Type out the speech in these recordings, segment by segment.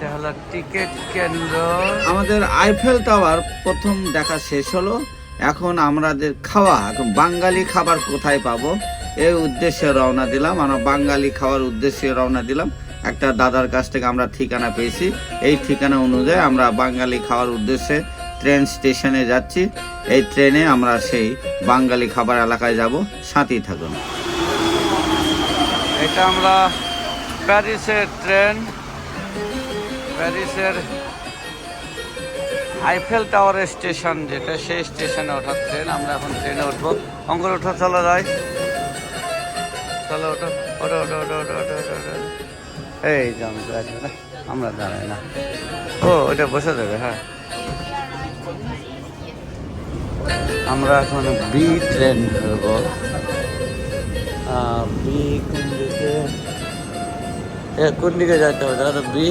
এটা হলো টিকিট কেন্দ্র। আমাদের আইফেল টাওয়ার প্রথম দেখা শেষ হলো। এখন আমাদের খাওয়া, এখন বাঙালি খাবার কোথায় পাবো এই উদ্দেশ্যে রওনা দিলাম। আমরা বাঙালি খাওয়ার উদ্দেশ্যে রওনা দিলাম। একটা দাদার কাছ থেকে আমরা ঠিকানা পেয়েছি। এই ঠিকানা অনুযায়ী আমরা বাঙালি খাওয়ার উদ্দেশ্যে ট্রেন স্টেশনে যাচ্ছি। এই ট্রেনে আমরা সেই বাঙালি খাবার এলাকায় যাব। সাথেই থাকুন। এটা আমরা প্যারিসের ট্রেন, প্যারিসের আইফেল টাওয়ারের স্টেশন যেটা, সেই স্টেশনে ওঠার ট্রেন। আমরা এখন ট্রেনে উঠবো। অঙ্কুর ওঠো, চলো যাই, চলো ওঠো, ওঠো ওঠো ওঠো ওঠো ওঠো ওঠো ওঠো। এই যে আমরা দাঁড়াই না, ও ওটা বসে যাবে। হ্যাঁ, আমরা এখন বি ট্রেন ধরবো। বি কোন দিকে, কোন দিকে যেতে হবে দাদা? বি,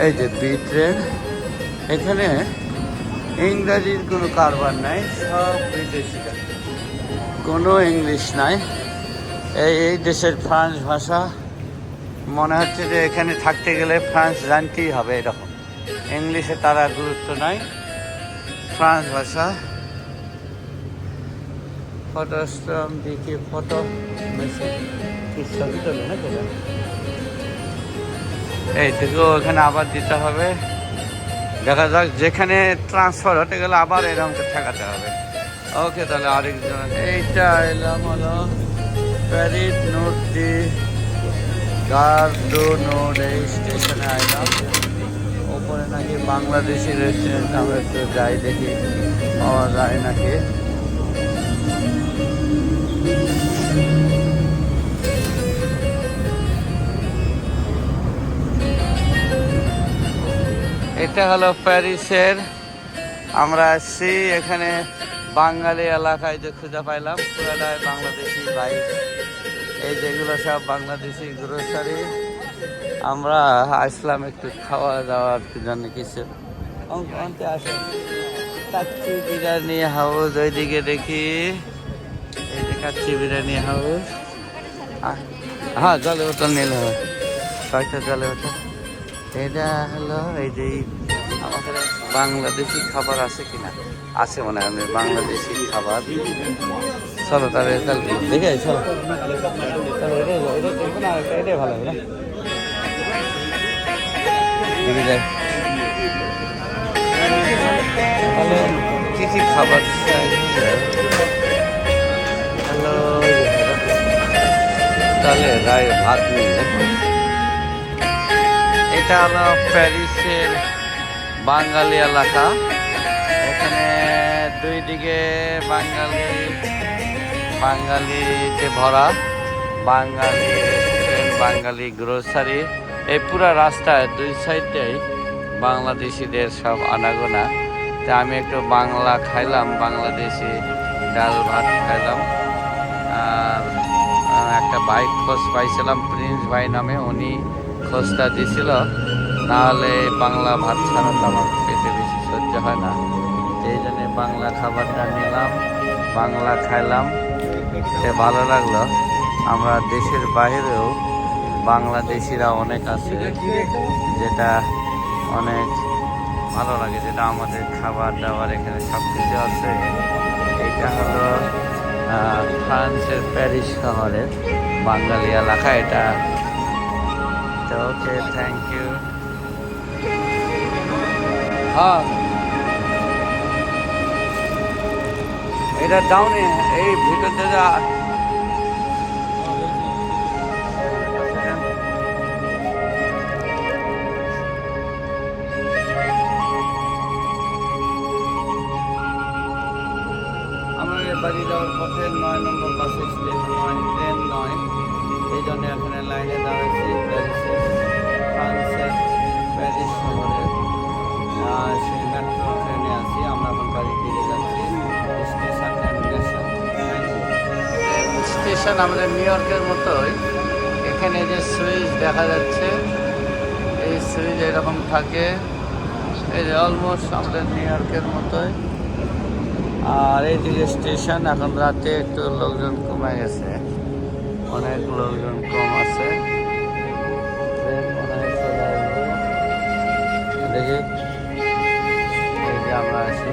এই যে বি ট্রেন। এখানে ইংরাজির কোনো কারবার নাই, সব বিদেশিরা, কোনো ইংলিশ নাই। এই দেশের ফ্রান্স ভাষা মনে হচ্ছে যে এখানে থাকতে গেলে ফ্রান্স জানতেই হবে এরকম। ইংলিশে তারা গুরুত্ব নাই, ফ্রান্স ভাষা। ফটো স্ট্রম দেখি, ফটো ছবি তোলে না কেন? এইটুকু ওখানে আবার দিতে হবে। দেখা যাক, যেখানে ট্রান্সফার হতে গেলে আবার এরকম ঠেকাতে হবে। ওকে, তাহলে আরেকজন। এইটা এলাম হলো প্যারিস নোট দি গার্ডো নোট, এই স্টেশনে আইলাম। ওপরে নাকি বাংলাদেশি রেস্টুরেন্ট, আমরা একটু যাই দেখি পাওয়া যায় নাকি। এটা হলো প্যারিসের, আমরা আসছি এখানে বাঙালি এলাকায় যে খুঁজে পাইলাম, পুরাটাই বাংলাদেশি বাইক। এই যেগুলো সব বাংলাদেশি গ্রোসারি। আমরা আসলাম একটু খাওয়া দাওয়ার জন্য কিছু। অন্তে আসে কাচ্চি বিরিয়ানি হাউস, ওইদিকে দেখি, এই যে কাচ্চি বিরিয়ানি হাউস। হ্যাঁ, জলে বোতল নিলে হবে, কয়েকটা জলে বোতল। এটা হলো এই যে আমাদের বাংলাদেশি খাবার আছে কিনা, আছে মনে হয় বাংলাদেশি খাবার। চলো তাহলে দেখে চলো, এটাই ভালো হবে না? তাহলে কি কি খাবার? হ্যালো, তাহলে রায় ভাত নিয়ে। এটা হলো প্যারিসের বাঙালি এলাকা। এখানে দুই দিকে বাঙালিতে ভরা, বাঙালি রেস্টুরেন্ট, বাঙালি গ্রোসারি। এই পুরা রাস্তায় দুই সাইডেই বাংলাদেশিদের সব আনাগোনা। তা আমি একটু বাংলা খাইলাম, বাংলাদেশি ডাল ভাত খাইলাম। আর একটা বাইক খোঁজ পাইছিলাম, প্রিন্স ভাই নামে, উনি খোঁজটা দিছিল। নাহলে বাংলা ভাত ছাড়া তো আমার পেটে বেশি সহ্য হয় না। এই জন্যে বাংলা খাবারটা নিলাম, বাংলা খাইলাম, ভালো লাগলো। আমরা দেশের বাইরেও বাংলাদেশিরা অনেক আছে, যেটা অনেক ভালো লাগে, যেটা আমাদের খাবার দাবার এখানে সব কিছু আছে। এটা হলো ফ্রান্সের প্যারিস শহরের বাঙালি এলাকা এটা। ওকে, থ্যাংক ইউ। হ্যাঁ, এটা ডাউনে, এই ভিতরতে যা। আমরা বাড়ি যাওয়ার পথে 9 নম্বর বাস স্টেশন 9, ট্রেন 9, এই জন্য এখানে লাইনে দাঁড়াচ্ছি। ফ্রান্সের প্যারিস শহরে সেই মেট্রো ট্রেনে আছি। আমরা এখন বাড়ি ফিরে যাচ্ছি। স্টেশন আমাদের নিউ ইয়র্কের মতোই। এখানে যে সুইচ দেখা যাচ্ছে, এই সুইচ এরকম থাকে, এই যে অলমোস্ট আমাদের নিউ ইয়র্কের মতোই। আর এই যে স্টেশন, এখন রাতে একটু লোকজন কমে গেছে, অনেক লোকজন কম আছে। ট্রেন মনে হয় চলে আসবে। দেখি এই যে আমরা আছি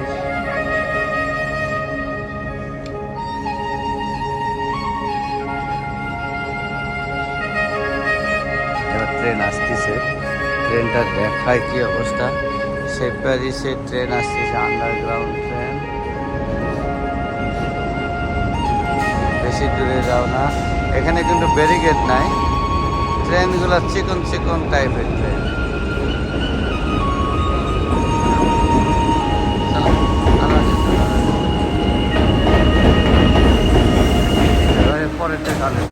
এবার ট্রেন আসতেছে ট্রেনটা দেখায় কি অবস্থা সেই প্যারিসে ট্রেন আসতেছে আন্ডারগ্রাউন্ড ট্রেন বেশি দূরে যাও না এখানে কিন্তু ব্যারিকেড নাই ট্রেনগুলো চিকন চিকন টাইপের ট্রেন